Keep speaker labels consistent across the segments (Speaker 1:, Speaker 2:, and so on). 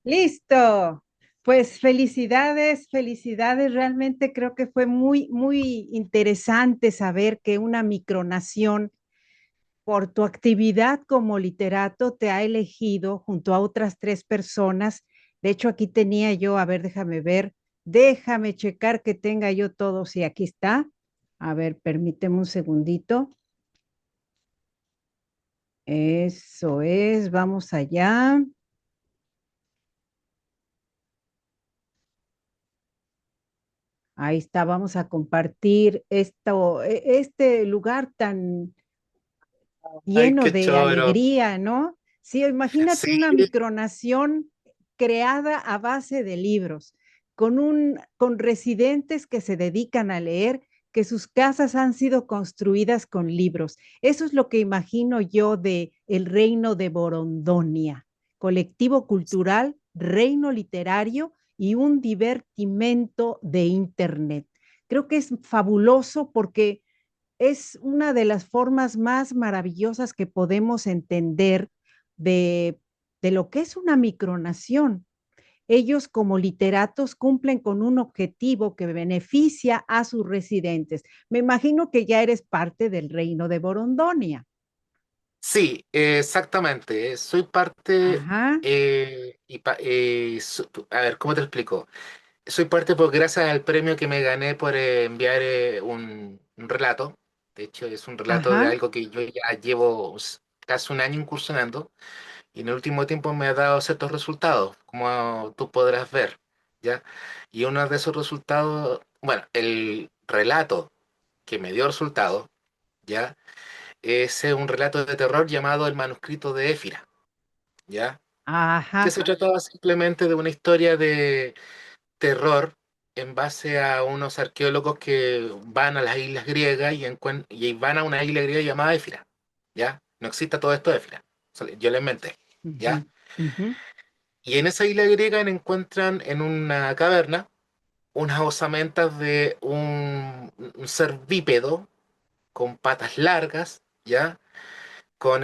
Speaker 1: Listo. Pues felicidades, felicidades. Realmente creo que fue muy, muy interesante saber que una micronación, por tu actividad como literato, te ha elegido junto a otras tres personas. De hecho, aquí tenía yo, a ver, déjame ver, déjame checar que tenga yo todo. Sí, aquí está. A ver, permíteme un segundito. Eso es, vamos allá. Ahí está, vamos a compartir este lugar tan
Speaker 2: Ay,
Speaker 1: lleno
Speaker 2: qué
Speaker 1: de
Speaker 2: choro.
Speaker 1: alegría, ¿no? Sí, imagínate
Speaker 2: Sí,
Speaker 1: una micronación creada a base de libros, con residentes que se dedican a leer, que sus casas han sido construidas con libros. Eso es lo que imagino yo de el reino de Borondonia, colectivo cultural, reino literario y un divertimento de Internet. Creo que es fabuloso porque es una de las formas más maravillosas que podemos entender de, de lo que es una micronación. Ellos como literatos cumplen con un objetivo que beneficia a sus residentes. Me imagino que ya eres parte del reino de Borondonia.
Speaker 2: sí, exactamente. Soy parte,
Speaker 1: Ajá,
Speaker 2: a ver, ¿cómo te lo explico? Soy parte por gracias al premio que me gané por enviar un relato. De hecho, es un relato de
Speaker 1: ajá.
Speaker 2: algo que yo ya llevo casi un año incursionando y en el último tiempo me ha dado ciertos resultados, como tú podrás ver, ¿ya? Y uno de esos resultados, bueno, el relato que me dio resultado, ¿ya? Es un relato de terror llamado El manuscrito de Éfira, ¿ya? Que
Speaker 1: Ajá.
Speaker 2: se trataba simplemente de una historia de terror en base a unos arqueólogos que van a las islas griegas y van a una isla griega llamada Éfira, ¿ya? No existe todo esto de Éfira, yo lo inventé,
Speaker 1: Ujú,
Speaker 2: ¿ya?
Speaker 1: ujú.
Speaker 2: Y en esa isla griega encuentran en una caverna unas osamentas de un ser bípedo con patas largas, ¿ya? Con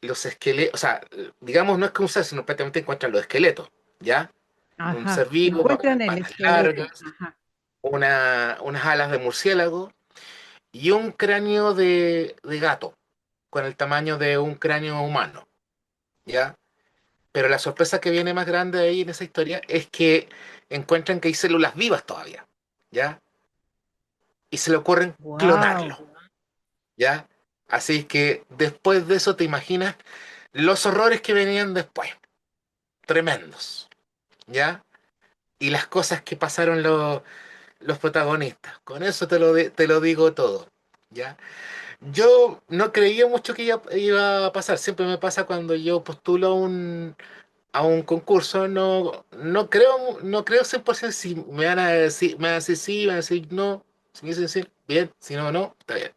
Speaker 2: los esqueletos, o sea, digamos, no es que un ser, sino prácticamente encuentran los esqueletos, ¿ya? Un
Speaker 1: Ajá.
Speaker 2: ser vivo,
Speaker 1: Encuentran el
Speaker 2: patas
Speaker 1: esqueleto.
Speaker 2: largas,
Speaker 1: Ajá.
Speaker 2: unas alas de murciélago y un cráneo de gato, con el tamaño de un cráneo humano, ¿ya? Pero la sorpresa que viene más grande ahí en esa historia es que encuentran que hay células vivas todavía, ¿ya? Y se le ocurren
Speaker 1: Wow.
Speaker 2: clonarlo, ¿ya? Así que después de eso te imaginas los horrores que venían después, tremendos, ¿ya? Y las cosas que pasaron los protagonistas. Con eso te lo digo todo, ¿ya? Yo no creía mucho que iba a pasar. Siempre me pasa cuando yo postulo a un concurso, no creo 100% si me van a decir sí, me van a decir no. Si me dicen sí, bien, si no, no, está bien.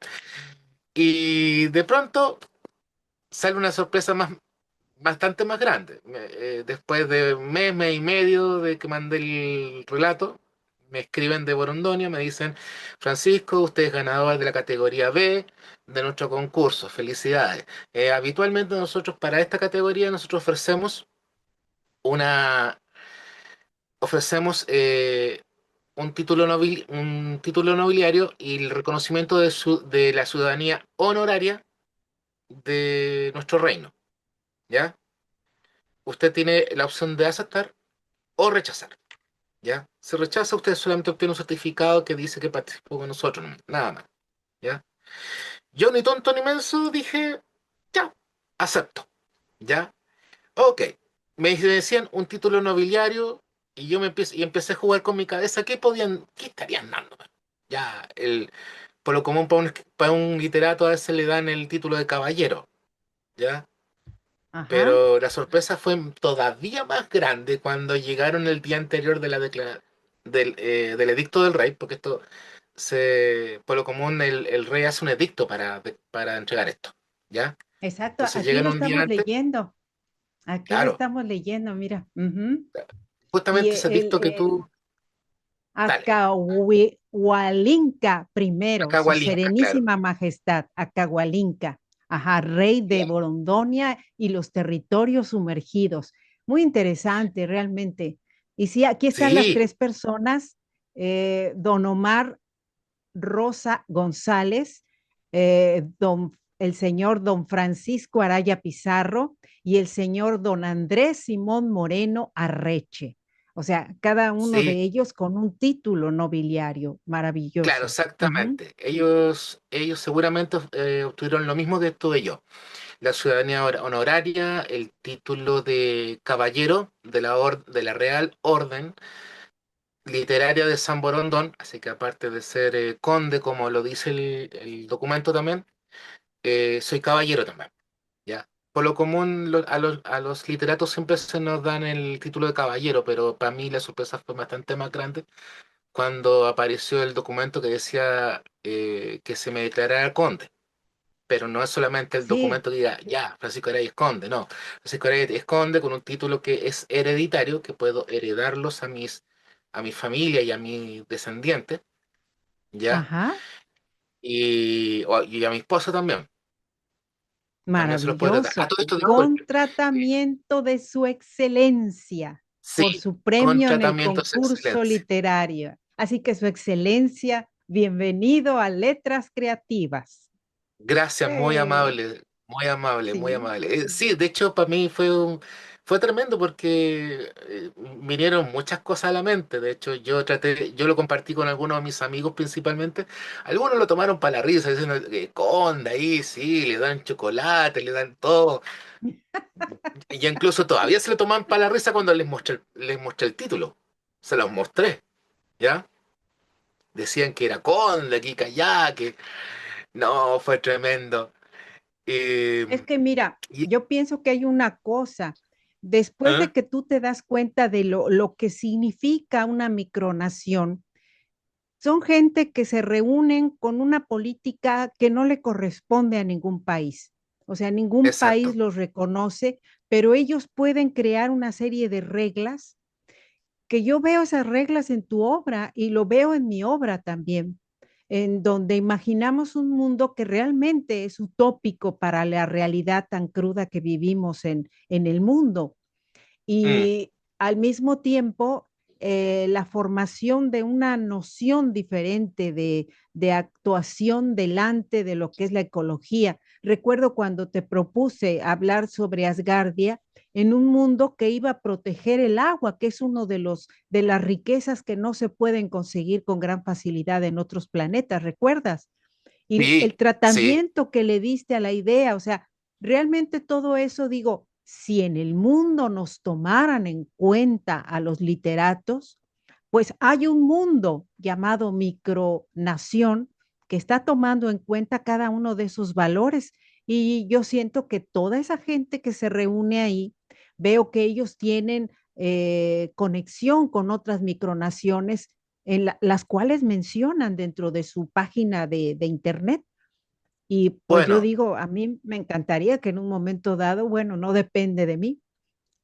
Speaker 2: Y de pronto sale una sorpresa bastante más grande. Después de un mes y medio de que mandé el relato, me escriben de Borondonia, me dicen, Francisco, usted es ganador de la categoría B de nuestro concurso, felicidades. Habitualmente nosotros para esta categoría nosotros una, ofrecemos un título nobiliario y el reconocimiento de la ciudadanía honoraria de nuestro reino, ¿ya? Usted tiene la opción de aceptar o rechazar, ¿ya? Si rechaza, usted solamente obtiene un certificado que dice que participó con nosotros, nada más, ¿ya? Yo ni tonto ni menso dije, ya, acepto, ¿ya? Ok. Me decían un título nobiliario y empecé a jugar con mi cabeza, qué estarían dándome? Ya, por lo común para un literato a veces le dan el título de caballero, ¿ya?
Speaker 1: Ajá.
Speaker 2: Pero la sorpresa fue todavía más grande cuando llegaron el día anterior de del edicto del rey, porque por lo común el rey hace un edicto para entregar esto, ¿ya?
Speaker 1: Exacto.
Speaker 2: Entonces
Speaker 1: Aquí
Speaker 2: llegan
Speaker 1: lo
Speaker 2: un día
Speaker 1: estamos
Speaker 2: antes,
Speaker 1: leyendo. Aquí lo
Speaker 2: claro,
Speaker 1: estamos leyendo, mira. Ujú. Y
Speaker 2: justamente ese edicto que tú, dale,
Speaker 1: Acahualinca primero, su
Speaker 2: Acahualinca, claro,
Speaker 1: serenísima majestad, Acahualinca. Ajá, rey de
Speaker 2: Ya.
Speaker 1: Borondonia y los territorios sumergidos. Muy interesante, realmente. Y sí, aquí están las
Speaker 2: Sí,
Speaker 1: tres personas, don Omar Rosa González, el señor don Francisco Araya Pizarro y el señor don Andrés Simón Moreno Arreche. O sea, cada uno de
Speaker 2: sí,
Speaker 1: ellos con un título nobiliario
Speaker 2: claro,
Speaker 1: maravilloso. Ujú.
Speaker 2: exactamente. Ellos seguramente obtuvieron lo mismo que tuve yo. La ciudadanía honoraria, el título de caballero de la Real Orden Literaria de San Borondón, así que aparte de ser conde, como lo dice el documento también, soy caballero también, ¿ya? Por lo común a los literatos siempre se nos dan el título de caballero, pero para mí la sorpresa fue bastante más grande cuando apareció el documento que decía que se me declarara conde. Pero no es solamente el
Speaker 1: Sí,
Speaker 2: documento que diga, ya, Francisco Araya es conde, no. Francisco Araya es conde con un título que es hereditario, que puedo heredarlos a mi familia y a mis descendientes, ¿ya?
Speaker 1: ajá,
Speaker 2: Y a mi esposa también. También se los puedo dar. A
Speaker 1: maravilloso.
Speaker 2: todo esto,
Speaker 1: Con
Speaker 2: disculpe.
Speaker 1: tratamiento de su excelencia por
Speaker 2: Sí,
Speaker 1: su
Speaker 2: con
Speaker 1: premio en el
Speaker 2: tratamientos
Speaker 1: concurso
Speaker 2: excelentes.
Speaker 1: literario. Así que su excelencia, bienvenido a Letras Creativas.
Speaker 2: Gracias, muy
Speaker 1: Eh,
Speaker 2: amable, muy amable, muy
Speaker 1: sí.
Speaker 2: amable. Sí, de hecho, para mí fue tremendo porque vinieron muchas cosas a la mente. De hecho, yo lo compartí con algunos de mis amigos principalmente. Algunos lo tomaron para la risa, diciendo que Conde ahí, sí, le dan chocolate, le dan todo. Y incluso todavía se lo toman para la risa cuando les mostré el título. Se los mostré, ¿ya? Decían que era Conde, aquí, allá, que no, fue tremendo.
Speaker 1: Es
Speaker 2: Eh,
Speaker 1: que mira,
Speaker 2: y-
Speaker 1: yo pienso que hay una cosa, después
Speaker 2: ¿eh?
Speaker 1: de que tú te das cuenta de lo que significa una micronación, son gente que se reúnen con una política que no le corresponde a ningún país. O sea, ningún país
Speaker 2: Exacto.
Speaker 1: los reconoce, pero ellos pueden crear una serie de reglas que yo veo esas reglas en tu obra y lo veo en mi obra también, en donde imaginamos un mundo que realmente es utópico para la realidad tan cruda que vivimos en el mundo.
Speaker 2: Mm,
Speaker 1: Y al mismo tiempo, la formación de una noción diferente de actuación delante de lo que es la ecología. Recuerdo cuando te propuse hablar sobre Asgardia en un mundo que iba a proteger el agua, que es uno de las riquezas que no se pueden conseguir con gran facilidad en otros planetas, ¿recuerdas? Y el
Speaker 2: sí, sí,
Speaker 1: tratamiento que le diste a la idea, o sea, realmente todo eso, digo, si en el mundo nos tomaran en cuenta a los literatos, pues hay un mundo llamado micronación que está tomando en cuenta cada uno de esos valores. Y yo siento que toda esa gente que se reúne ahí, veo que ellos tienen conexión con otras micronaciones las cuales mencionan dentro de su página de internet. Y pues yo
Speaker 2: bueno,
Speaker 1: digo, a mí me encantaría que en un momento dado, bueno, no depende de mí,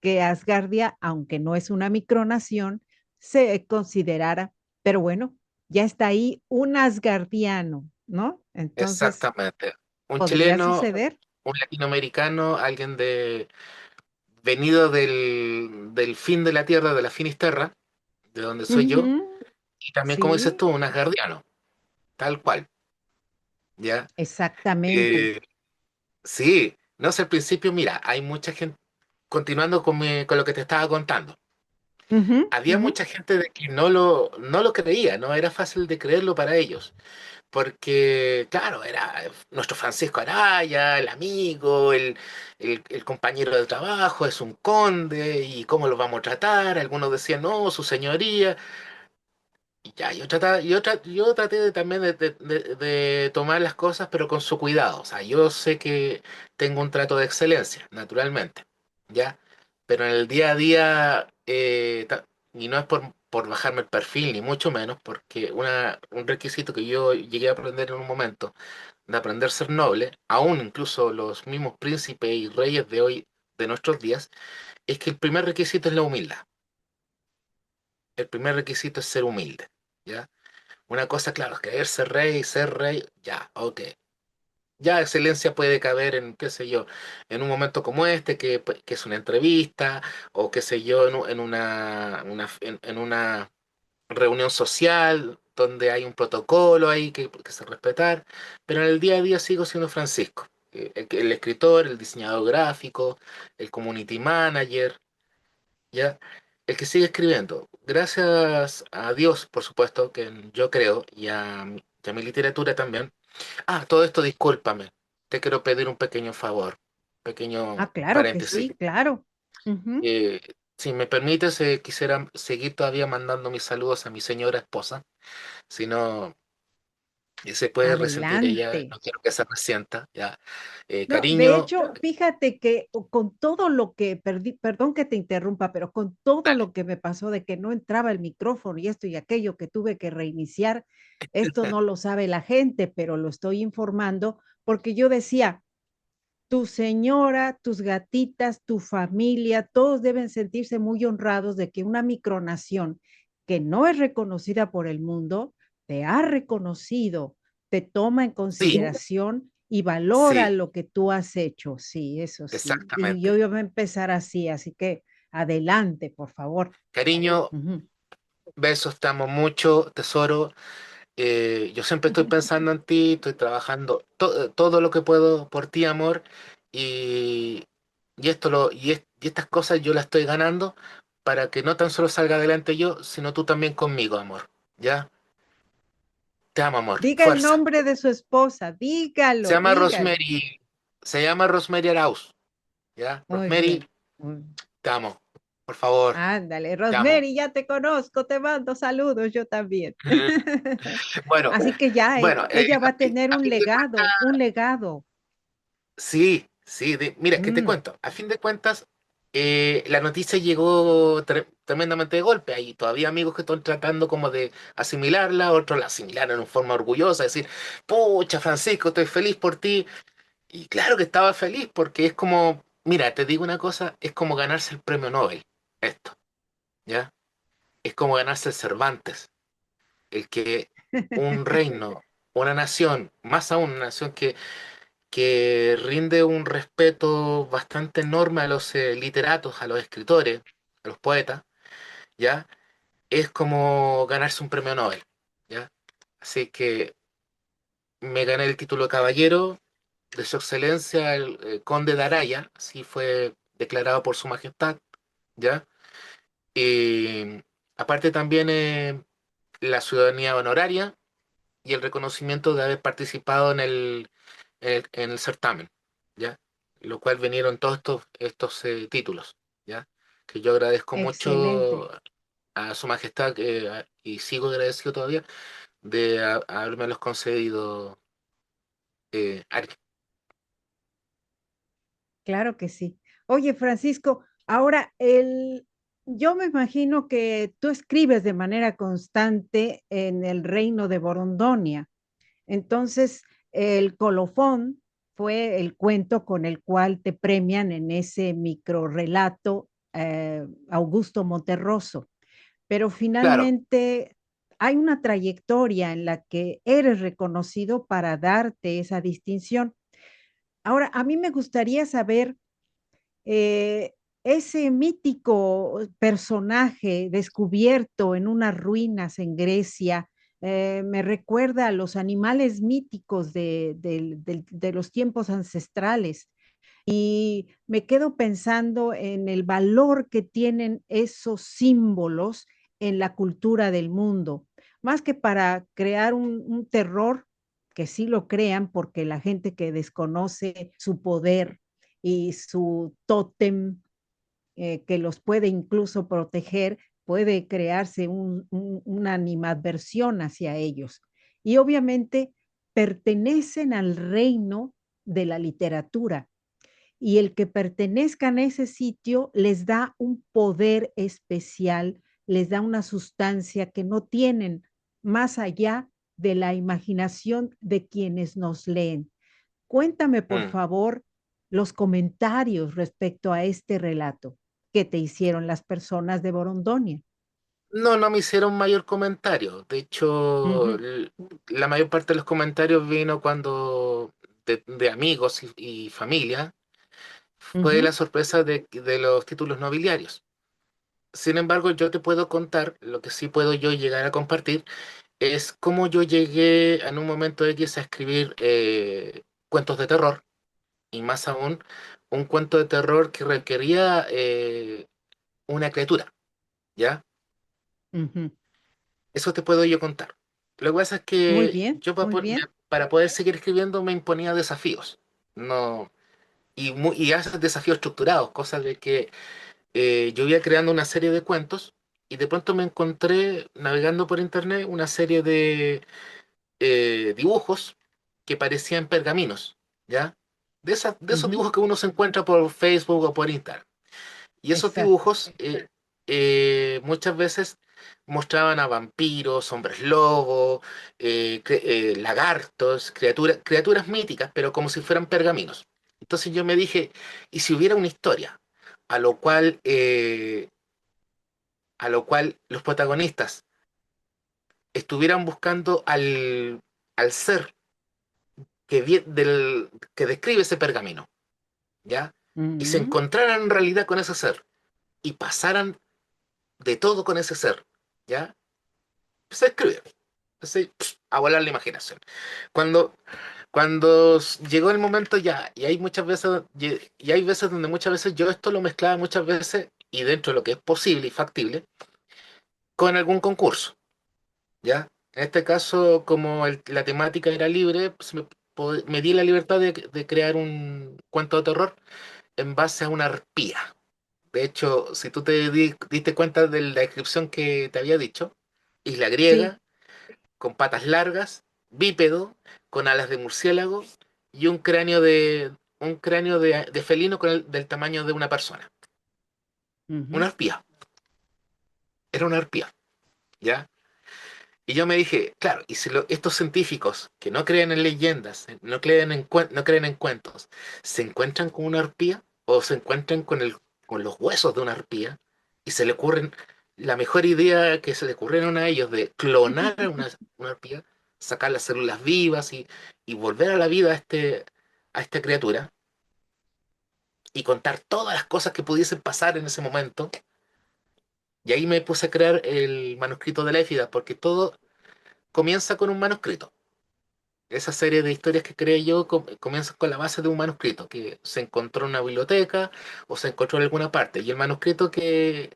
Speaker 1: que Asgardia, aunque no es una micronación, se considerara, pero bueno, ya está ahí un asgardiano, ¿no? Entonces,
Speaker 2: exactamente. Un
Speaker 1: podría
Speaker 2: chileno,
Speaker 1: suceder.
Speaker 2: un latinoamericano, alguien venido del fin de la tierra, de la Finisterra, de donde soy yo,
Speaker 1: Ujú,
Speaker 2: y también, como dices
Speaker 1: sí,
Speaker 2: tú, un asgardiano, tal cual, ¿ya?
Speaker 1: exactamente.
Speaker 2: Eh, sí, no sé, al principio, mira, hay mucha gente, continuando con lo que te estaba contando,
Speaker 1: Ujú,
Speaker 2: había
Speaker 1: ujú.
Speaker 2: mucha gente de que no lo creía, no era fácil de creerlo para ellos. Porque, claro, era nuestro Francisco Araya, el amigo, el compañero de trabajo, es un conde, y cómo lo vamos a tratar. Algunos decían, no, su señoría. Y ya, yo traté también de tomar las cosas, pero con su cuidado. O sea, yo sé que tengo un trato de excelencia, naturalmente, ¿ya? Pero en el día a día, y no es por bajarme el perfil, ni mucho menos, porque un requisito que yo llegué a aprender en un momento, de aprender a ser noble, aún incluso los mismos príncipes y reyes de hoy, de nuestros días, es que el primer requisito es la humildad. El primer requisito es ser humilde, ¿ya? Una cosa, claro, es querer ser rey, ya, ok. Ya excelencia puede caber en, qué sé yo, en un momento como este, que es una entrevista, o qué sé yo, en una reunión social donde hay un protocolo ahí que se respetar, pero en el día a día sigo siendo Francisco, el escritor, el diseñador gráfico, el community manager, ¿ya? El que sigue escribiendo. Gracias a Dios, por supuesto, que yo creo, y a mi literatura también. Ah, todo esto, discúlpame. Te quiero pedir un pequeño favor,
Speaker 1: Ah,
Speaker 2: pequeño
Speaker 1: claro que
Speaker 2: paréntesis.
Speaker 1: sí, claro. Ujú.
Speaker 2: Si me permites, quisiera seguir todavía mandando mis saludos a mi señora esposa. Si no, se puede resentir ella,
Speaker 1: Adelante.
Speaker 2: no quiero que se resienta. Ya.
Speaker 1: No, de
Speaker 2: Cariño,
Speaker 1: hecho, fíjate que con todo lo que perdí, perdón que te interrumpa, pero con todo
Speaker 2: dale.
Speaker 1: lo que me pasó de que no entraba el micrófono y esto y aquello que tuve que reiniciar, esto no lo sabe la gente, pero lo estoy informando porque yo decía, tu señora, tus gatitas, tu familia, todos deben sentirse muy honrados de que una micronación que no es reconocida por el mundo, te ha reconocido, te toma en
Speaker 2: Sí,
Speaker 1: consideración y valora
Speaker 2: sí,
Speaker 1: lo que tú has hecho. Sí, eso sí. Y yo
Speaker 2: exactamente.
Speaker 1: iba a empezar así que adelante, por favor.
Speaker 2: Cariño,
Speaker 1: Ujú.
Speaker 2: besos, te amo mucho, tesoro. Yo siempre estoy pensando en ti, estoy trabajando todo lo que puedo por ti, amor, y, y estas cosas yo las estoy ganando para que no tan solo salga adelante yo, sino tú también conmigo, amor. ¿Ya? Te amo, amor.
Speaker 1: Diga el
Speaker 2: Fuerza.
Speaker 1: nombre de su esposa,
Speaker 2: Se
Speaker 1: dígalo,
Speaker 2: llama
Speaker 1: dígalo.
Speaker 2: Rosemary, se llama Rosemary Arauz. ¿Ya?
Speaker 1: Muy
Speaker 2: Rosemary,
Speaker 1: bien. Muy bien.
Speaker 2: te amo. Por favor,
Speaker 1: Ándale,
Speaker 2: te amo.
Speaker 1: Rosemary, ya te conozco, te mando saludos, yo también.
Speaker 2: Bueno,
Speaker 1: Así que ya,
Speaker 2: bueno,
Speaker 1: ella va a tener
Speaker 2: a fin de cuentas,
Speaker 1: un legado.
Speaker 2: sí, sí, mira, que te
Speaker 1: Mm,
Speaker 2: cuento. A fin de cuentas, la noticia llegó tremendamente de golpe. Hay todavía amigos que están tratando como de asimilarla, otros la asimilaron en forma orgullosa, decir, pucha, Francisco, estoy feliz por ti. Y claro que estaba feliz porque es como, mira, te digo una cosa, es como ganarse el premio Nobel, esto, ¿ya? Es como ganarse el Cervantes, el que un reino, una nación, más aún una nación que rinde un respeto bastante enorme a los literatos, a los escritores, a los poetas, ¿ya? Es como ganarse un premio Nobel, ¿ya? Así que me gané el título de caballero de su excelencia, el conde de Araya, así fue declarado por su majestad, ¿ya? Y aparte también la ciudadanía honoraria y el reconocimiento de haber participado en el certamen, ¿ya? Lo cual vinieron todos estos títulos, ¿ya? Que yo agradezco
Speaker 1: excelente.
Speaker 2: mucho a Su Majestad y sigo agradecido todavía de haberme los concedido, Ari.
Speaker 1: Claro que sí. Oye, Francisco, ahora yo me imagino que tú escribes de manera constante en el reino de Borondonia. Entonces, el colofón fue el cuento con el cual te premian en ese microrrelato Augusto Monterroso. Pero
Speaker 2: Claro,
Speaker 1: finalmente hay una trayectoria en la que eres reconocido para darte esa distinción. Ahora, a mí me gustaría saber ese mítico personaje descubierto en unas ruinas en Grecia. Me recuerda a los animales míticos de los tiempos ancestrales y me quedo pensando en el valor que tienen esos símbolos en la cultura del mundo, más que para crear un terror, que sí lo crean porque la gente que desconoce su poder y su tótem que los puede incluso proteger, puede crearse una animadversión hacia ellos. Y obviamente pertenecen al reino de la literatura y el que pertenezcan a ese sitio les da un poder especial, les da una sustancia que no tienen más allá de la imaginación de quienes nos leen. Cuéntame, por
Speaker 2: mm.
Speaker 1: favor, los comentarios respecto a este relato que te hicieron las personas de Borondonia.
Speaker 2: No, no me hicieron mayor comentario. De hecho,
Speaker 1: Ujú.
Speaker 2: la mayor parte de los comentarios vino cuando de amigos y familia, fue la
Speaker 1: Ujú,
Speaker 2: sorpresa de los títulos nobiliarios. Sin embargo, yo te puedo contar, lo que sí puedo yo llegar a compartir, es cómo yo llegué en un momento X a escribir cuentos de terror, y más aún, un cuento de terror que requería una criatura, ¿ya?
Speaker 1: ujú.
Speaker 2: Eso te puedo yo contar. Lo que pasa es
Speaker 1: Muy
Speaker 2: que
Speaker 1: bien,
Speaker 2: yo
Speaker 1: muy bien.
Speaker 2: para poder seguir escribiendo me imponía desafíos, no, y haces desafíos estructurados, cosas de que yo iba creando una serie de cuentos y de pronto me encontré navegando por internet una serie de dibujos que parecían pergaminos, ¿ya? De esos
Speaker 1: Ujú,
Speaker 2: dibujos que uno se encuentra por Facebook o por Instagram. Y esos
Speaker 1: exacto.
Speaker 2: dibujos muchas veces mostraban a vampiros, hombres lobo, lagartos, criaturas míticas, pero como si fueran pergaminos. Entonces yo me dije, ¿y si hubiera una historia a lo cual, los protagonistas estuvieran buscando al ser que describe ese pergamino, ¿ya? Y se
Speaker 1: Ujú,
Speaker 2: encontraran en realidad con ese ser y pasaran de todo con ese ser, ¿ya? Empecé a escribir, empecé a volar la imaginación. Cuando, cuando llegó el momento ya, y hay muchas veces, y hay veces donde muchas veces yo esto lo mezclaba muchas veces, y dentro de lo que es posible y factible, con algún concurso, ¿ya? En este caso, como la temática era libre, pues me di la libertad de crear un cuento de terror en base a una arpía. De hecho, si tú diste cuenta de la descripción que te había dicho, isla
Speaker 1: sí.
Speaker 2: griega, con patas largas, bípedo, con alas de murciélago y un cráneo de felino del tamaño de una persona. Una
Speaker 1: Ujú,
Speaker 2: arpía, era una arpía, ¿ya? Y yo me dije, claro, y si estos científicos que no creen en leyendas, no creen en cuentos, se encuentran con una arpía o se encuentran con los huesos de una arpía y se le ocurren la mejor idea que se le ocurrieron a ellos de clonar a una arpía, sacar las células vivas y volver a la vida a esta criatura y contar todas las cosas que pudiesen pasar en ese momento. Y ahí me puse a crear el manuscrito de la Éfida, porque todo comienza con un manuscrito. Esa serie de historias que creé yo comienza con la base de un manuscrito que se encontró en una biblioteca o se encontró en alguna parte. Y el manuscrito que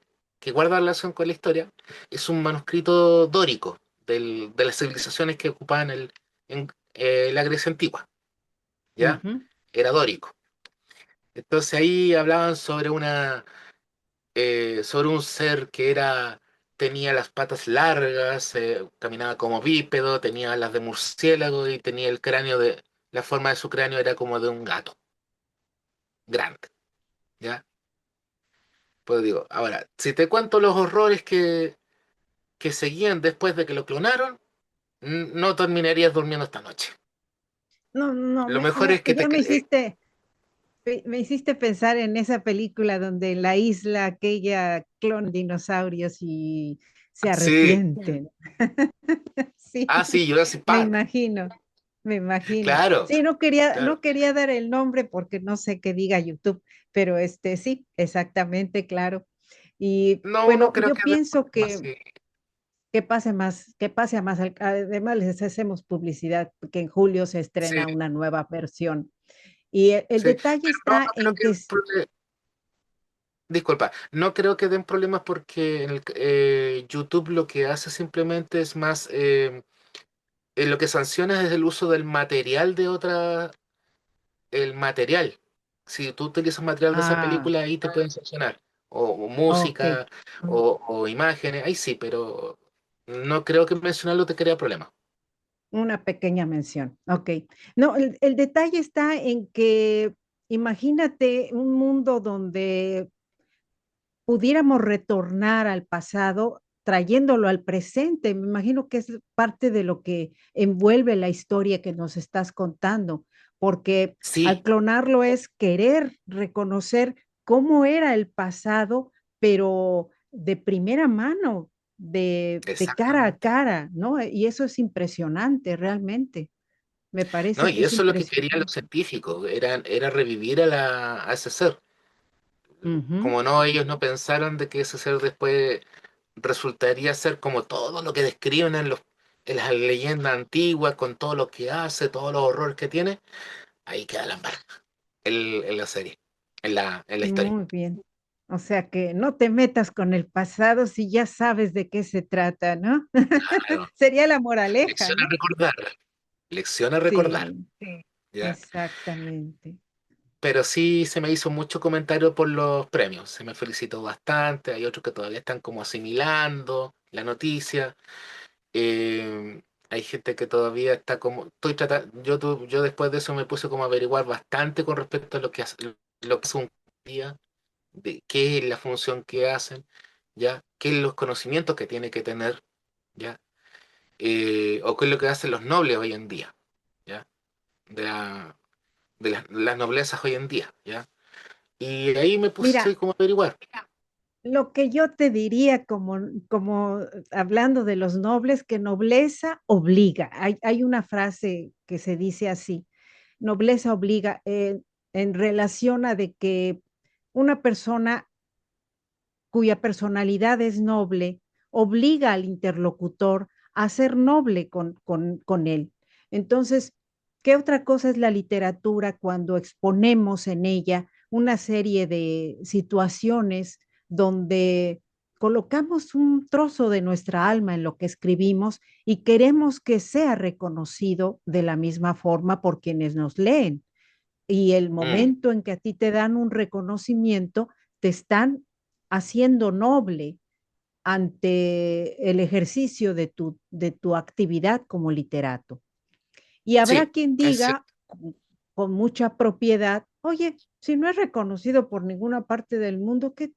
Speaker 2: guarda relación con la historia es un manuscrito dórico de las civilizaciones que ocupaban la Grecia antigua, ¿ya?
Speaker 1: ujú.
Speaker 2: Era dórico. Entonces ahí hablaban sobre un ser que tenía las patas largas, caminaba como bípedo, tenía las de murciélago y tenía la forma de su cráneo era como de un gato, grande, ¿ya? Pues digo, ahora, si te cuento los horrores que seguían después de que lo clonaron, no terminarías durmiendo esta noche.
Speaker 1: No, no,
Speaker 2: Lo mejor es que
Speaker 1: ya me hiciste pensar en esa película donde en la isla aquella clon dinosaurios y se
Speaker 2: sí,
Speaker 1: arrepienten. Sí,
Speaker 2: sí, Jurassic
Speaker 1: me
Speaker 2: Park,
Speaker 1: imagino, me imagino.
Speaker 2: claro,
Speaker 1: Sí,
Speaker 2: claro.
Speaker 1: no quería dar el nombre porque no sé qué diga YouTube, pero sí, exactamente, claro. Y
Speaker 2: No, no
Speaker 1: bueno,
Speaker 2: creo
Speaker 1: yo
Speaker 2: que dé
Speaker 1: pienso
Speaker 2: más, sí.
Speaker 1: que pase a más, además les hacemos publicidad, que en julio se
Speaker 2: Sí,
Speaker 1: estrena una nueva versión. Y el
Speaker 2: sí.
Speaker 1: detalle
Speaker 2: Pero no,
Speaker 1: está
Speaker 2: no creo
Speaker 1: en
Speaker 2: que
Speaker 1: que
Speaker 2: Disculpa, no creo que den problemas porque YouTube lo que hace simplemente es más, lo que sanciona es el uso del material el material. Si tú utilizas material de esa
Speaker 1: ah,
Speaker 2: película, ahí te pueden sancionar. O
Speaker 1: ok,
Speaker 2: música, o imágenes, ahí sí, pero no creo que mencionarlo te crea problemas.
Speaker 1: una pequeña mención, ok. No, el detalle está en que imagínate un mundo donde pudiéramos retornar al pasado trayéndolo al presente. Me imagino que es parte de lo que envuelve la historia que nos estás contando, porque al
Speaker 2: Sí,
Speaker 1: clonarlo es querer reconocer cómo era el pasado, pero de primera mano, de cara a
Speaker 2: exactamente.
Speaker 1: cara, ¿no? Y eso es impresionante realmente. Me
Speaker 2: ¿no?
Speaker 1: parece que
Speaker 2: Y
Speaker 1: es
Speaker 2: eso es lo que querían los
Speaker 1: impresionante.
Speaker 2: científicos, era revivir a ese ser.
Speaker 1: Ujú.
Speaker 2: Como no, ellos no pensaron de que ese ser después resultaría ser como todo lo que describen en las leyendas antiguas, con todo lo que hace, todos los horrores que tiene, ahí queda la embarra en la serie, en la historia.
Speaker 1: Muy bien. O sea que no te metas con el pasado si ya sabes de qué se trata, ¿no?
Speaker 2: Claro.
Speaker 1: Sería la moraleja,
Speaker 2: Lección a
Speaker 1: ¿no?
Speaker 2: recordar, lección a recordar,
Speaker 1: Sí,
Speaker 2: ¿ya?
Speaker 1: exactamente.
Speaker 2: Pero sí se me hizo mucho comentario por los premios, se me felicitó bastante, hay otros que todavía están como asimilando la noticia. Hay gente que todavía está como, estoy tratando, yo después de eso me puse como a averiguar bastante con respecto a lo que es un día, de qué es la función que hacen, ya, qué es los conocimientos que tiene que tener, ya, o qué es lo que hacen los nobles hoy en día, ya, de las noblezas hoy en día, ya. Y ahí me
Speaker 1: Mira,
Speaker 2: puse como a averiguar.
Speaker 1: lo que yo te diría como hablando de los nobles, que nobleza obliga. Hay una frase que se dice así, nobleza obliga, en relación a de que una persona cuya personalidad es noble obliga al interlocutor a ser noble con él. Entonces, ¿qué otra cosa es la literatura cuando exponemos en ella una serie de situaciones donde colocamos un trozo de nuestra alma en lo que escribimos y queremos que sea reconocido de la misma forma por quienes nos leen? Y el
Speaker 2: Mm,
Speaker 1: momento en que a ti te dan un reconocimiento, te están haciendo noble ante el ejercicio de tu actividad como literato. Y habrá
Speaker 2: sí,
Speaker 1: quien
Speaker 2: es cierto.
Speaker 1: diga con mucha propiedad, oye, si no es reconocido por ninguna parte del mundo, ¿qué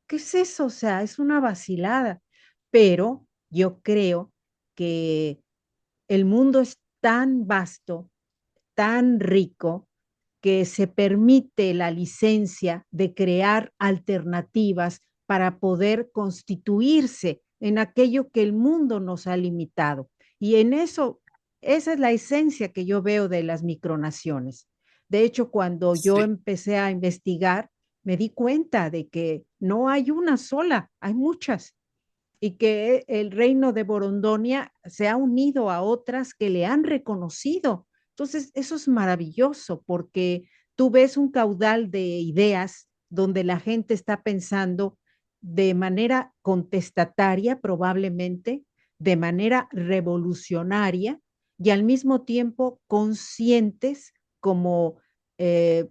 Speaker 1: es eso? O sea, es una vacilada. Pero yo creo que el mundo es tan vasto, tan rico, que se permite la licencia de crear alternativas para poder constituirse en aquello que el mundo nos ha limitado. Y en eso, esa es la esencia que yo veo de las micronaciones. De hecho, cuando yo
Speaker 2: Sí.
Speaker 1: empecé a investigar, me di cuenta de que no hay una sola, hay muchas, y que el reino de Borondonia se ha unido a otras que le han reconocido. Entonces, eso es maravilloso porque tú ves un caudal de ideas donde la gente está pensando de manera contestataria, probablemente, de manera revolucionaria y al mismo tiempo conscientes como eh,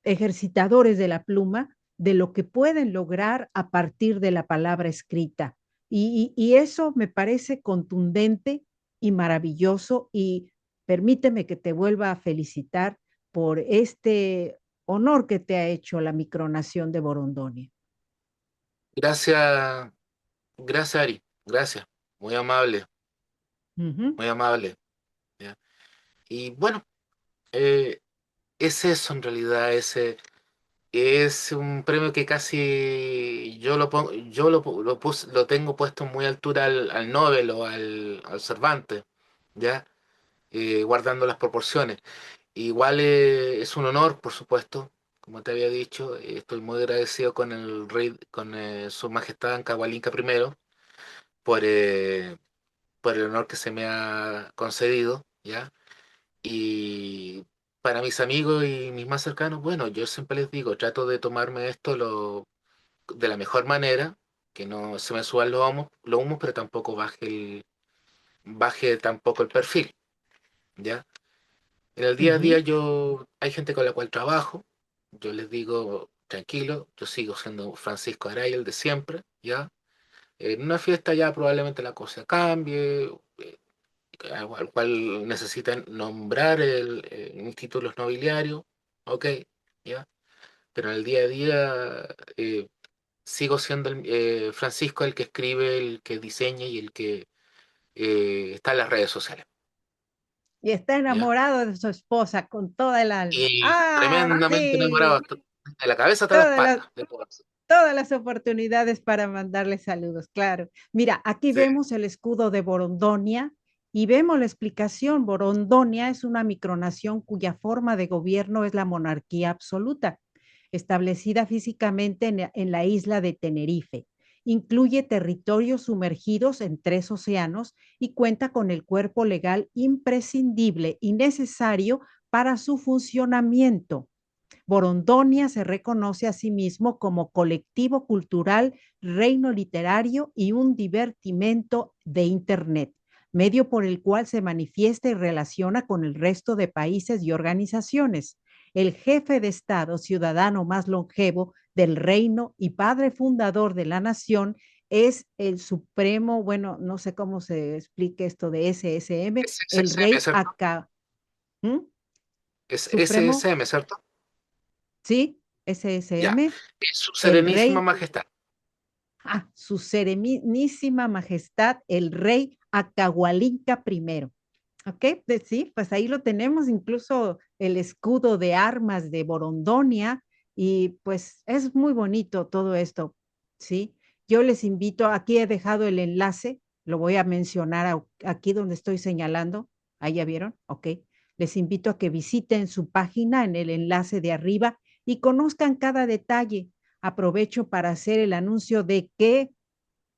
Speaker 1: ejercitadores de la pluma de lo que pueden lograr a partir de la palabra escrita. Y eso me parece contundente y maravilloso y permíteme que te vuelva a felicitar por este honor que te ha hecho la micronación de Borondonia.
Speaker 2: Gracias, gracias, Ari, gracias, muy amable,
Speaker 1: Uh -huh,
Speaker 2: muy amable. ¿Ya? Y bueno, eh, es eso en realidad, es un premio que casi yo lo pongo, lo tengo puesto muy altura al Nobel o al Cervantes, ¿ya? Guardando las proporciones. Igual es un honor, por supuesto, como te había dicho, estoy muy agradecido con el rey, con su majestad Ancahualinca primero por, por el honor que se me ha concedido, ¿ya? Y para mis amigos y mis más cercanos, bueno, yo siempre les digo, trato de tomarme esto de la mejor manera, que no se me suban los humos, pero tampoco baje tampoco el perfil, ¿ya? En el
Speaker 1: uh
Speaker 2: día a
Speaker 1: -huh,
Speaker 2: día hay gente con la cual trabajo, yo les digo, tranquilo, yo sigo siendo Francisco Araya, el de siempre, ¿ya? En una fiesta ya probablemente la cosa cambie, al cual necesitan nombrar mis títulos nobiliarios, ok, ¿ya? Pero en el día a día sigo siendo Francisco el que escribe, el que diseña y el que está en las redes sociales,
Speaker 1: y está
Speaker 2: ¿ya?
Speaker 1: enamorado de su esposa con toda el alma.
Speaker 2: Y
Speaker 1: Ah,
Speaker 2: tremendamente enamorado,
Speaker 1: sí,
Speaker 2: de la cabeza hasta las
Speaker 1: todas las,
Speaker 2: patas. De poder ser.
Speaker 1: todas las oportunidades para mandarle saludos, claro. Mira, aquí
Speaker 2: Sí.
Speaker 1: vemos el escudo de Borondonia Y vemos la explicación, Borondonia es una micronación cuya forma de gobierno es la monarquía absoluta, establecida físicamente en la isla de Tenerife. Incluye territorios sumergidos en 3 océanos y cuenta con el cuerpo legal imprescindible y necesario para su funcionamiento. Borondonia se reconoce a sí mismo como colectivo cultural, reino literario y un divertimento de Internet, medio por el cual se manifiesta y relaciona con el resto de países y organizaciones. El jefe de Estado ciudadano más longevo del reino y padre fundador de la nación es el supremo, bueno, no sé cómo se explique esto de SSM,
Speaker 2: Es
Speaker 1: el
Speaker 2: SSM,
Speaker 1: rey
Speaker 2: ¿cierto?
Speaker 1: acá, ¿Mm?
Speaker 2: Es
Speaker 1: Supremo,
Speaker 2: SSM, ¿cierto?
Speaker 1: sí,
Speaker 2: Ya.
Speaker 1: SSM,
Speaker 2: Es su
Speaker 1: el
Speaker 2: Serenísima
Speaker 1: rey,
Speaker 2: Majestad.
Speaker 1: su serenísima majestad, el rey Acahualinca I. ¿Ok? Sí, pues ahí lo tenemos, incluso el escudo de armas de Borondonia, y pues es muy bonito todo esto, ¿sí? Yo les invito, aquí he dejado el enlace, lo voy a mencionar aquí donde estoy señalando, ahí ya vieron, ¿ok? Les invito a que visiten su página en el enlace de arriba y conozcan cada detalle. Aprovecho para hacer el anuncio de que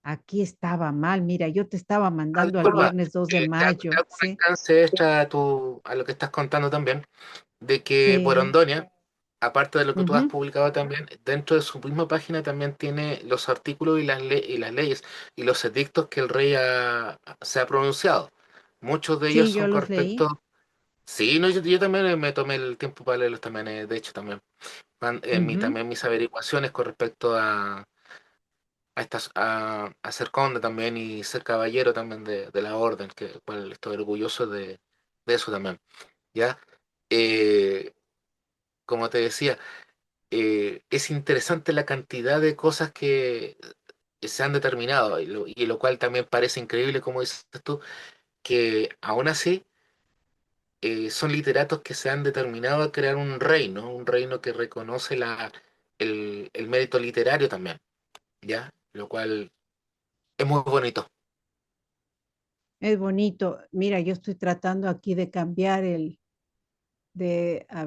Speaker 1: aquí estaba mal, mira, yo te estaba
Speaker 2: Ah,
Speaker 1: mandando al
Speaker 2: disculpa,
Speaker 1: viernes 2 de
Speaker 2: te
Speaker 1: mayo,
Speaker 2: hago un
Speaker 1: ¿sí?
Speaker 2: alcance extra a lo que estás contando también, de que
Speaker 1: Sí.
Speaker 2: Borondonia, aparte de lo que tú has
Speaker 1: Ujú.
Speaker 2: publicado también, dentro de su misma página también tiene los artículos y las leyes y los edictos que el rey se ha pronunciado. Muchos de ellos
Speaker 1: Sí,
Speaker 2: son
Speaker 1: yo
Speaker 2: con
Speaker 1: los leí.
Speaker 2: respecto... Sí, no, yo también me tomé el tiempo para leerlos también, de hecho también.
Speaker 1: Ujú.
Speaker 2: También mis averiguaciones con respecto a ser conde también y ser caballero también de la orden, que cual estoy orgulloso de eso también. ¿Ya? Eh, Como te decía, es interesante la cantidad de cosas que se han determinado y lo cual también parece increíble, como dices tú, que aún así son literatos que se han determinado a crear un reino que reconoce el mérito literario también, ¿ya? Lo cual es muy bonito.
Speaker 1: Es bonito. Mira, yo estoy tratando aquí de cambiar a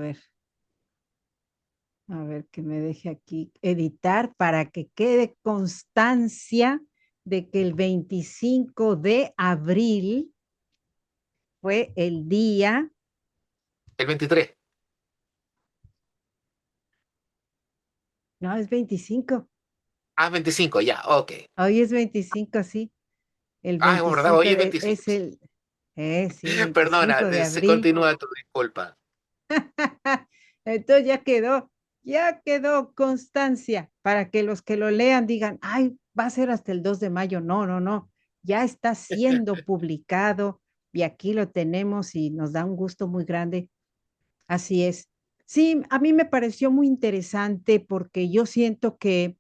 Speaker 1: ver que me deje aquí editar para que quede constancia de que el 25 de abril fue el día,
Speaker 2: El 23.
Speaker 1: no, es 25.
Speaker 2: Ah, 25 ya, ok.
Speaker 1: Hoy es 25, sí. El
Speaker 2: Ah, es verdad,
Speaker 1: 25
Speaker 2: hoy es 25.
Speaker 1: es sí,
Speaker 2: Perdona,
Speaker 1: 25 de
Speaker 2: se
Speaker 1: abril.
Speaker 2: continúa tu disculpa.
Speaker 1: Entonces ya quedó constancia para que los que lo lean digan, ay, va a ser hasta el 2 de mayo. No, no, no, ya está siendo publicado y aquí lo tenemos y nos da un gusto muy grande. Así es. Sí, a mí me pareció muy interesante porque yo siento que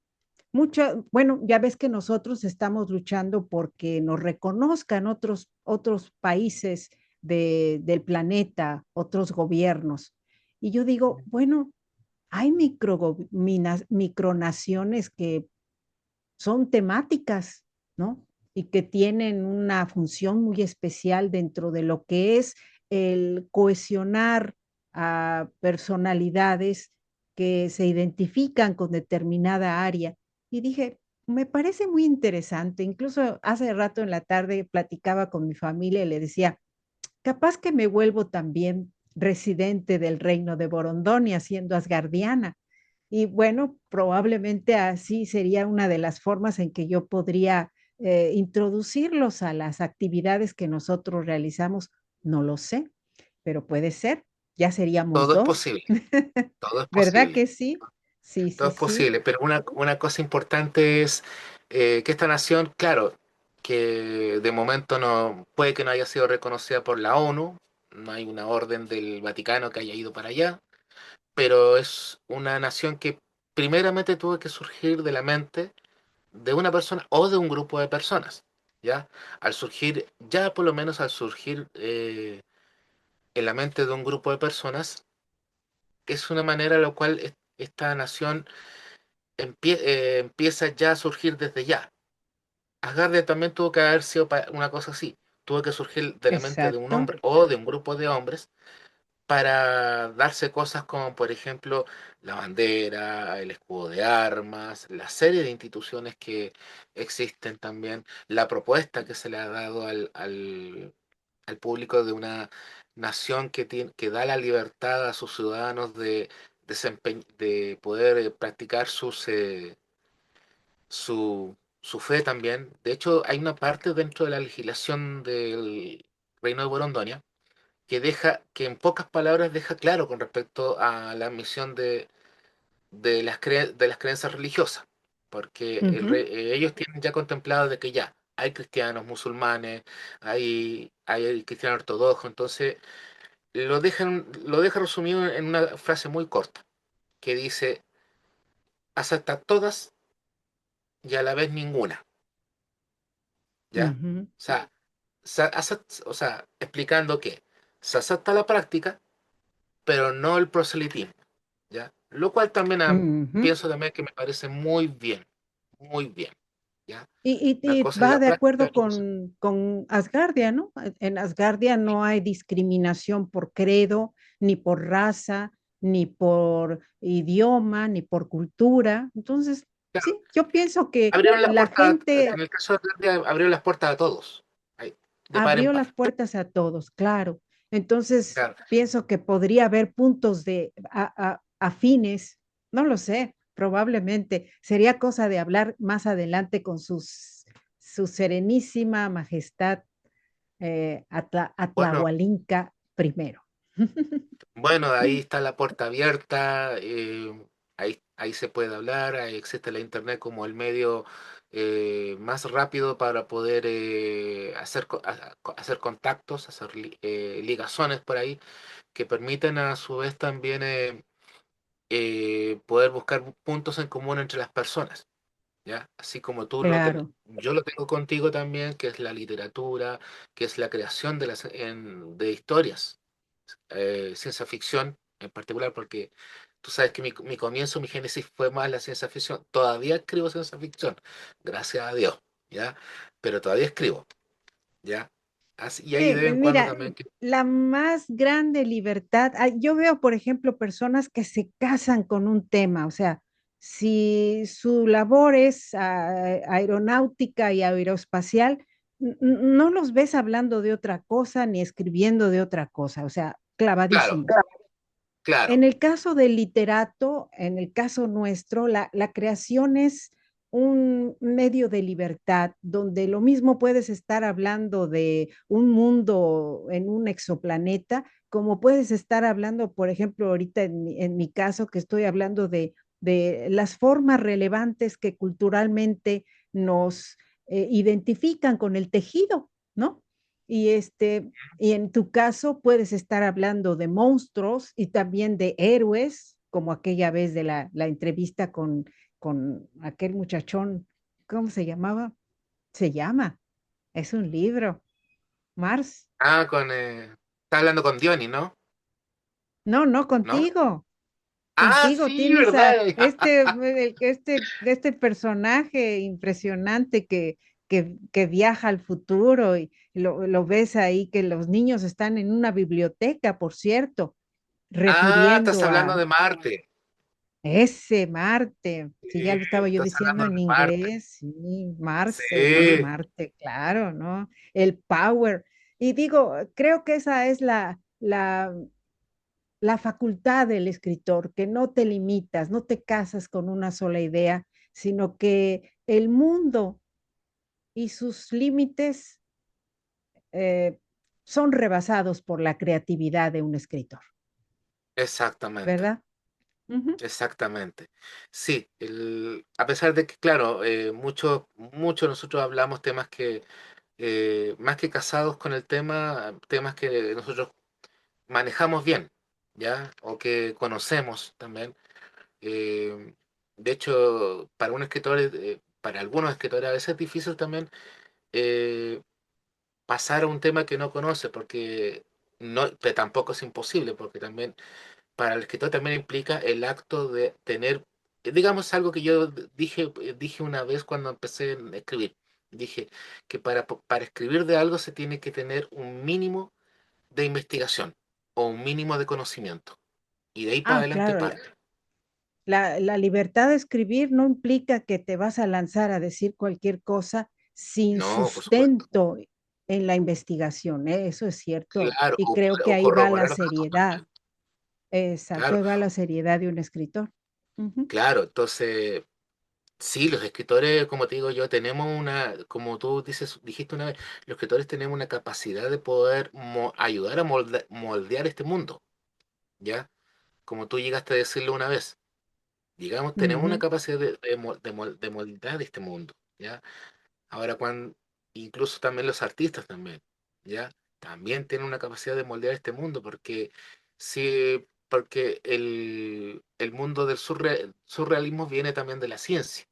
Speaker 1: bueno, ya ves que nosotros estamos luchando porque nos reconozcan otros países del planeta, otros gobiernos. Y yo digo, bueno, hay micronaciones que son temáticas, ¿no? Y que tienen una función muy especial dentro de lo que es el cohesionar a personalidades que se identifican con determinada área. Y dije, me parece muy interesante. Incluso hace rato en la tarde platicaba con mi familia y le decía, capaz que me vuelvo también residente del reino de Borondonia, siendo asgardiana. Y bueno, probablemente así sería una de las formas en que yo podría introducirlos a las actividades que nosotros realizamos. No lo sé, pero puede ser. Ya seríamos
Speaker 2: Todo es
Speaker 1: dos.
Speaker 2: posible, todo es
Speaker 1: ¿Verdad
Speaker 2: posible,
Speaker 1: que sí? Sí,
Speaker 2: todo
Speaker 1: sí,
Speaker 2: es
Speaker 1: sí.
Speaker 2: posible, pero una cosa importante es que esta nación, claro, que de momento no puede que no haya sido reconocida por la ONU, no hay una orden del Vaticano que haya ido para allá, pero es una nación que primeramente tuvo que surgir de la mente de una persona o de un grupo de personas, ¿ya? Al surgir, ya por lo menos al surgir en la mente de un grupo de personas, es una manera en la cual esta nación empieza ya a surgir desde ya. Asgardia también tuvo que haber sido una cosa así, tuvo que surgir de la mente de un
Speaker 1: exacto.
Speaker 2: hombre o de un grupo de hombres para darse cosas como, por ejemplo, la bandera, el escudo de armas, la serie de instituciones que existen también, la propuesta que se le ha dado al público de una nación que da la libertad a sus ciudadanos de poder practicar su fe también. De hecho, hay una parte dentro de la legislación del Reino de Borondonia que en pocas palabras deja claro con respecto a la misión de las creencias religiosas, porque
Speaker 1: Ujú,
Speaker 2: ellos tienen ya contemplado de que ya hay cristianos, musulmanes, hay cristianos ortodoxos, entonces lo deja resumido en una frase muy corta, que dice, acepta todas y a la vez ninguna, ¿ya?
Speaker 1: ujú,
Speaker 2: O sea, o sea, explicando que se acepta la práctica, pero no el proselitismo, ¿ya? Lo cual también
Speaker 1: ujú.
Speaker 2: pienso también que me parece muy bien, ¿ya? Una
Speaker 1: Y
Speaker 2: cosa es
Speaker 1: va
Speaker 2: la
Speaker 1: de
Speaker 2: práctica,
Speaker 1: acuerdo
Speaker 2: otra cosa.
Speaker 1: con Asgardia, ¿no? En Asgardia no hay discriminación por credo, ni por raza, ni por idioma, ni por cultura. Entonces,
Speaker 2: Claro,
Speaker 1: sí, yo pienso que
Speaker 2: abrieron las
Speaker 1: la
Speaker 2: puertas,
Speaker 1: gente
Speaker 2: en el caso de Atlántida, abrieron las puertas a todos, ahí, de par en
Speaker 1: abrió las
Speaker 2: par.
Speaker 1: puertas a todos, claro. Entonces,
Speaker 2: Claro.
Speaker 1: pienso que podría haber puntos afines, no lo sé, probablemente. Sería cosa de hablar más adelante con su serenísima majestad
Speaker 2: Bueno,
Speaker 1: Atlahualinca primero.
Speaker 2: bueno, ahí está la puerta abierta, ahí se puede hablar, ahí existe la internet como el medio más rápido para poder hacer contactos, hacer ligazones por ahí, que permiten a su vez también poder buscar puntos en común entre las personas, ¿ya? Así como
Speaker 1: Claro,
Speaker 2: yo lo tengo contigo también, que es la literatura, que es la creación de historias, ciencia ficción en particular, porque tú sabes que mi comienzo, mi génesis fue más la ciencia ficción. Todavía escribo ciencia ficción, gracias a Dios, ¿ya? Pero todavía escribo, ¿ya? Y ahí
Speaker 1: sí,
Speaker 2: de vez en cuando
Speaker 1: mira,
Speaker 2: también
Speaker 1: la más grande libertad, yo veo, por ejemplo, personas que se casan con un tema, o sea, si su labor es aeronáutica y aeroespacial, no los ves hablando de otra cosa ni escribiendo de otra cosa, o sea,
Speaker 2: claro,
Speaker 1: clavadísimos. En
Speaker 2: claro,
Speaker 1: el caso del literato, en el caso nuestro, la creación es un medio de libertad, donde lo mismo puedes estar hablando de un mundo en un exoplaneta, como puedes estar hablando, por ejemplo, ahorita en mi caso, que estoy hablando de las formas relevantes que culturalmente nos identifican con el tejido, ¿no? Y y en tu caso puedes estar hablando de monstruos y también de héroes, como aquella vez de la entrevista con aquel muchachón, ¿cómo se llamaba? Se llama, es un libro, Mars.
Speaker 2: está hablando con Diony, ¿no?
Speaker 1: No, no
Speaker 2: ¿No?
Speaker 1: contigo.
Speaker 2: Ah,
Speaker 1: Contigo
Speaker 2: sí,
Speaker 1: tienes a
Speaker 2: ¿verdad?
Speaker 1: este personaje impresionante que viaja al futuro y lo ves ahí, que los niños están en una biblioteca, por cierto,
Speaker 2: Ah, estás
Speaker 1: refiriendo
Speaker 2: hablando
Speaker 1: a
Speaker 2: de Marte.
Speaker 1: ese Marte. Si ya
Speaker 2: Sí,
Speaker 1: lo estaba yo
Speaker 2: estás
Speaker 1: diciendo
Speaker 2: hablando
Speaker 1: en
Speaker 2: de Marte.
Speaker 1: inglés, sí, Mars, no
Speaker 2: Sí,
Speaker 1: Marte, claro, ¿no? El power. Y digo, creo que esa es la facultad del escritor, que no te limitas, no te casas con una sola idea, sino que el mundo y sus límites eh, son rebasados por la creatividad de un escritor,
Speaker 2: exactamente.
Speaker 1: ¿verdad? Ujú.
Speaker 2: Exactamente. Sí, a pesar de que, claro, muchos nosotros hablamos temas que, más que casados con el tema, temas que nosotros manejamos bien, ¿ya? O que conocemos también. Eh, de hecho, para algunos escritores a veces es difícil también eh, pasar a un tema que no conoce, porque no, pero tampoco es imposible, porque también para el escritor también implica el acto de tener, digamos algo que yo dije una vez cuando empecé a escribir. Dije que para escribir de algo se tiene que tener un mínimo de investigación o un mínimo de conocimiento. Y de ahí para
Speaker 1: Ah,
Speaker 2: adelante
Speaker 1: claro,
Speaker 2: parte.
Speaker 1: la libertad de escribir no implica que te vas a lanzar a decir cualquier cosa sin
Speaker 2: No, por supuesto.
Speaker 1: sustento en la investigación, ¿eh? Eso es cierto.
Speaker 2: Claro,
Speaker 1: Y creo que
Speaker 2: o
Speaker 1: ahí va la
Speaker 2: corroborar datos
Speaker 1: seriedad.
Speaker 2: también.
Speaker 1: Exacto,
Speaker 2: Claro,
Speaker 1: ahí va la seriedad de un escritor. Ujú,
Speaker 2: claro. Entonces, sí, los escritores, como te digo yo, tenemos como tú dijiste una vez, los escritores tenemos una capacidad de poder ayudar a moldear este mundo, ¿ya? Como tú llegaste a decirlo una vez, digamos, tenemos una
Speaker 1: ujú,
Speaker 2: capacidad de moldear este mundo, ¿ya? Ahora, incluso también los artistas también, ¿ya? También tienen una capacidad de moldear este mundo, porque sí, porque el mundo del surrealismo viene también de la ciencia,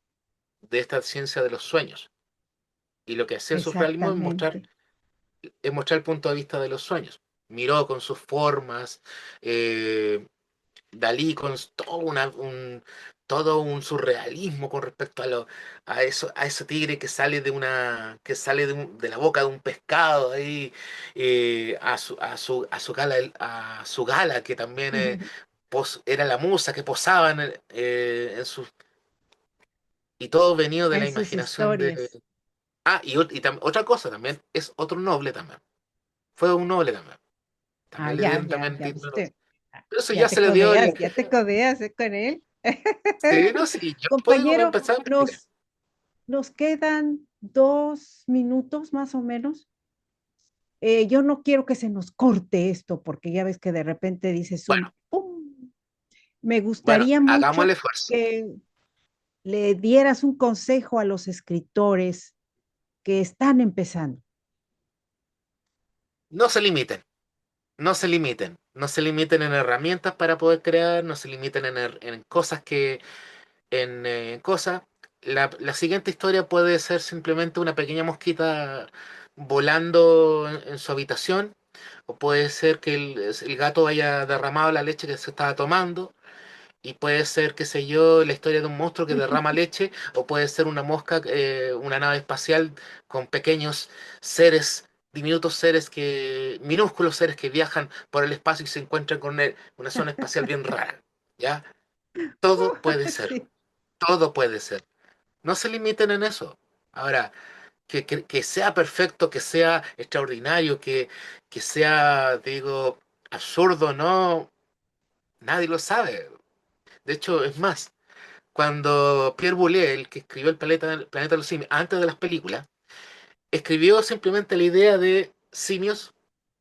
Speaker 2: de esta ciencia de los sueños. Y lo que hacía el surrealismo
Speaker 1: exactamente.
Speaker 2: es mostrar el punto de vista de los sueños. Miró con sus formas, eh, Dalí con todo un surrealismo con respecto a ese tigre que sale que sale de la boca de un pescado ahí, a su gala que también era la musa que posaba en sus, y todo venido de la
Speaker 1: En sus
Speaker 2: imaginación
Speaker 1: historias.
Speaker 2: de. Ah, otra cosa también, es otro noble también. Fue un noble también.
Speaker 1: Ah,
Speaker 2: También le
Speaker 1: ya,
Speaker 2: dieron
Speaker 1: ya,
Speaker 2: también el
Speaker 1: ya
Speaker 2: título.
Speaker 1: viste. Ah,
Speaker 2: Pero eso ya se le dio
Speaker 1: ya te codeas, con él.
Speaker 2: Sí, no, sí, yo puedo
Speaker 1: Compañero,
Speaker 2: empezar a practicar.
Speaker 1: nos quedan 2 minutos más o menos. Yo no quiero que se nos corte esto, porque ya ves que de repente dices
Speaker 2: Bueno,
Speaker 1: un ¡pum! Me
Speaker 2: bueno,
Speaker 1: gustaría
Speaker 2: hagamos el
Speaker 1: mucho
Speaker 2: esfuerzo.
Speaker 1: que le dieras un consejo a los escritores que están empezando.
Speaker 2: No se limiten, no se limiten. No se limiten en herramientas para poder crear, no se limiten en cosas en cosas. La siguiente historia puede ser simplemente una pequeña mosquita volando en su habitación, o puede ser que el gato haya derramado la leche que se estaba tomando, y puede ser, qué sé yo, la historia de un monstruo que derrama leche, o puede ser una mosca, una nave espacial con pequeños seres, diminutos minúsculos seres que viajan por el espacio y se encuentran con una zona espacial bien rara. ¿Ya? Todo puede ser,
Speaker 1: Sí.
Speaker 2: todo puede ser. No se limiten en eso. Ahora, que sea perfecto, que sea extraordinario, que sea, digo, absurdo, no, nadie lo sabe. De hecho, es más, cuando Pierre Boulez, el que escribió el planeta de los simios, antes de las películas, escribió simplemente la idea de simios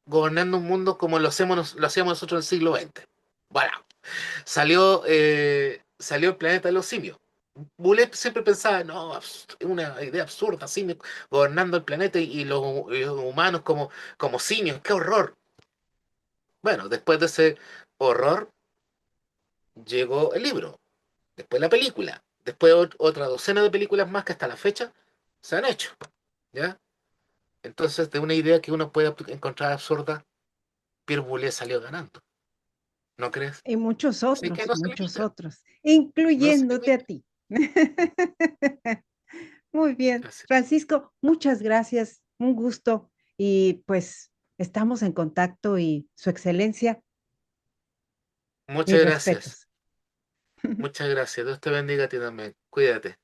Speaker 2: gobernando un mundo como lo hacíamos nosotros en el siglo XX. Bueno, salió el planeta de los simios. Boulez siempre pensaba, no, es una idea absurda, simios gobernando el planeta y los humanos como simios, qué horror. Bueno, después de ese horror llegó el libro, después la película, después otra docena de películas más que hasta la fecha se han hecho, ¿ya? Entonces, de una idea que uno puede encontrar absurda, Pierre Boulez salió ganando, ¿no crees? Así que no se
Speaker 1: Muchos
Speaker 2: limiten,
Speaker 1: otros,
Speaker 2: no se
Speaker 1: incluyéndote a
Speaker 2: limiten.
Speaker 1: ti. Muy bien,
Speaker 2: Así.
Speaker 1: Francisco, muchas gracias, un gusto y pues estamos en contacto y su excelencia, mis
Speaker 2: Muchas gracias,
Speaker 1: respetos.
Speaker 2: muchas gracias. Dios te bendiga a ti también. Cuídate.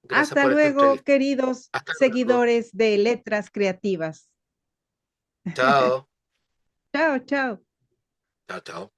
Speaker 2: Gracias
Speaker 1: Hasta
Speaker 2: por esta
Speaker 1: luego,
Speaker 2: entrevista.
Speaker 1: queridos
Speaker 2: Hasta luego.
Speaker 1: seguidores de Letras Creativas.
Speaker 2: Chao.
Speaker 1: Chao, chao.
Speaker 2: Chao, chao.